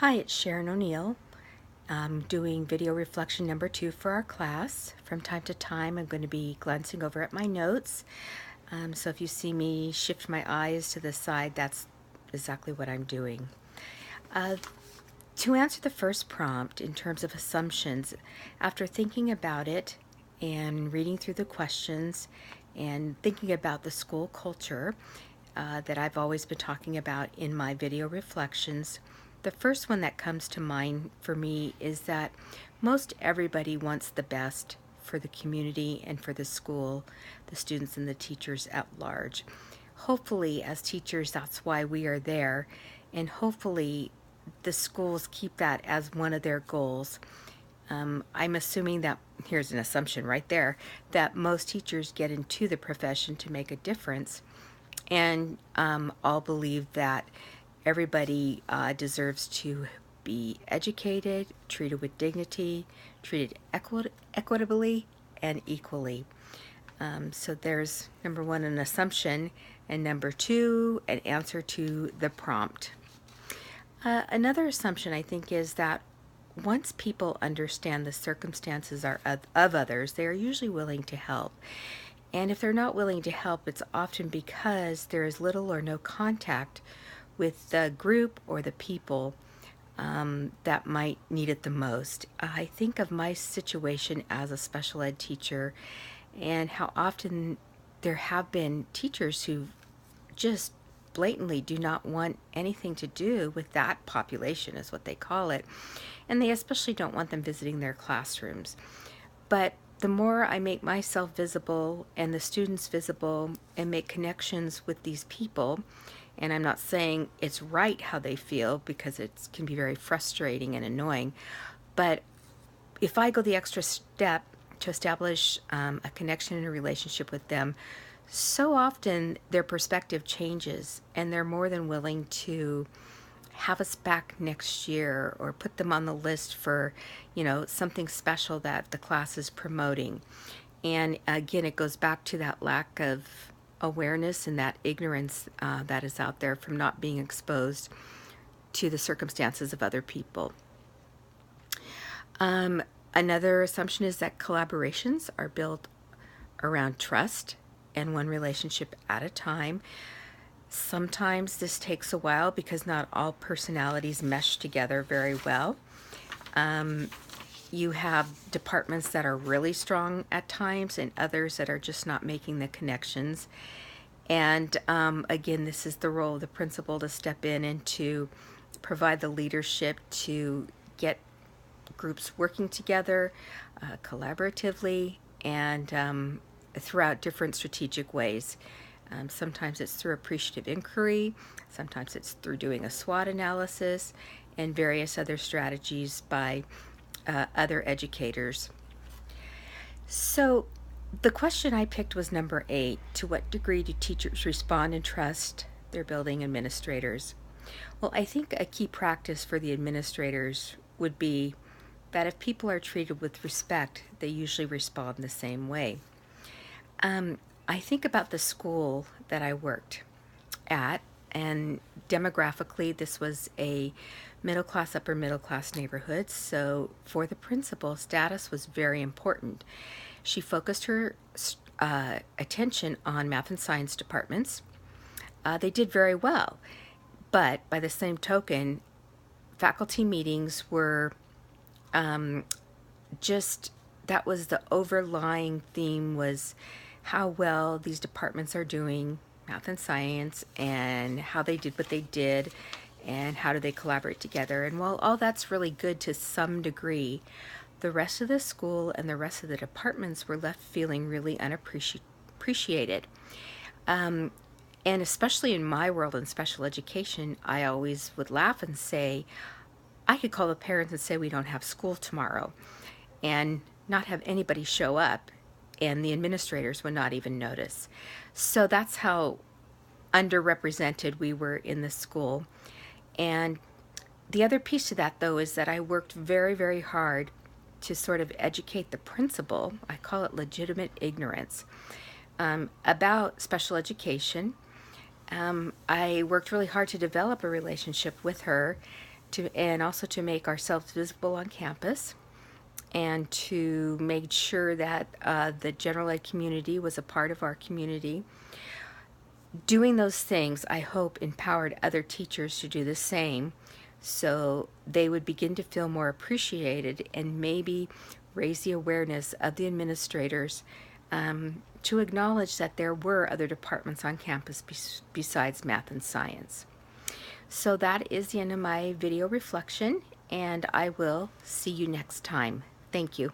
Hi, it's Sharon O'Neill. I'm doing video reflection number 2 for our class. From time to time, I'm going to be glancing over at my notes. So if you see me shift my eyes to the side, that's exactly what I'm doing. To answer the first prompt in terms of assumptions, after thinking about it and reading through the questions and thinking about the school culture that I've always been talking about in my video reflections, the first one that comes to mind for me is that most everybody wants the best for the community and for the school, the students and the teachers at large. Hopefully, as teachers, that's why we are there, and hopefully the schools keep that as one of their goals. I'm assuming that, here's an assumption right there, that most teachers get into the profession to make a difference, and all believe that everybody deserves to be educated, treated with dignity, treated equitably and equally. So there's number one, an assumption, and number two, an answer to the prompt. Another assumption, I think, is that once people understand the circumstances of others, they are usually willing to help. And if they're not willing to help, it's often because there is little or no contact with the group or the people that might need it the most. I think of my situation as a special ed teacher and how often there have been teachers who just blatantly do not want anything to do with that population, is what they call it. And they especially don't want them visiting their classrooms. But the more I make myself visible and the students visible and make connections with these people, and I'm not saying it's right how they feel because it can be very frustrating and annoying, but if I go the extra step to establish a connection and a relationship with them, so often their perspective changes and they're more than willing to have us back next year or put them on the list for, something special that the class is promoting. And again, it goes back to that lack of awareness and that ignorance that is out there from not being exposed to the circumstances of other people. Another assumption is that collaborations are built around trust and one relationship at a time. Sometimes this takes a while because not all personalities mesh together very well. You have departments that are really strong at times and others that are just not making the connections. And again, this is the role of the principal to step in and to provide the leadership to get groups working together collaboratively and throughout different strategic ways. Sometimes it's through appreciative inquiry, sometimes it's through doing a SWOT analysis, and various other strategies by other educators. So the question I picked was number 8. To what degree do teachers respond and trust their building administrators? Well, I think a key practice for the administrators would be that if people are treated with respect, they usually respond the same way. I think about the school that I worked at, and demographically, this was a middle class, upper middle class neighborhood. So for the principal, status was very important. She focused her attention on math and science departments. They did very well, but by the same token, faculty meetings were just, that was the overlying theme, was how well these departments are doing, math and science, and how they did what they did, and how do they collaborate together. And while all that's really good to some degree, the rest of the school and the rest of the departments were left feeling really unappreciated. And especially in my world in special education, I always would laugh and say, I could call the parents and say we don't have school tomorrow and not have anybody show up, and the administrators would not even notice. So that's how underrepresented we were in the school. And the other piece to that, though, is that I worked very, very hard to sort of educate the principal, I call it legitimate ignorance, about special education. I worked really hard to develop a relationship with her and also to make ourselves visible on campus, and to make sure that the general ed community was a part of our community. Doing those things, I hope, empowered other teachers to do the same, so they would begin to feel more appreciated and maybe raise the awareness of the administrators to acknowledge that there were other departments on campus besides math and science. So that is the end of my video reflection, and I will see you next time. Thank you.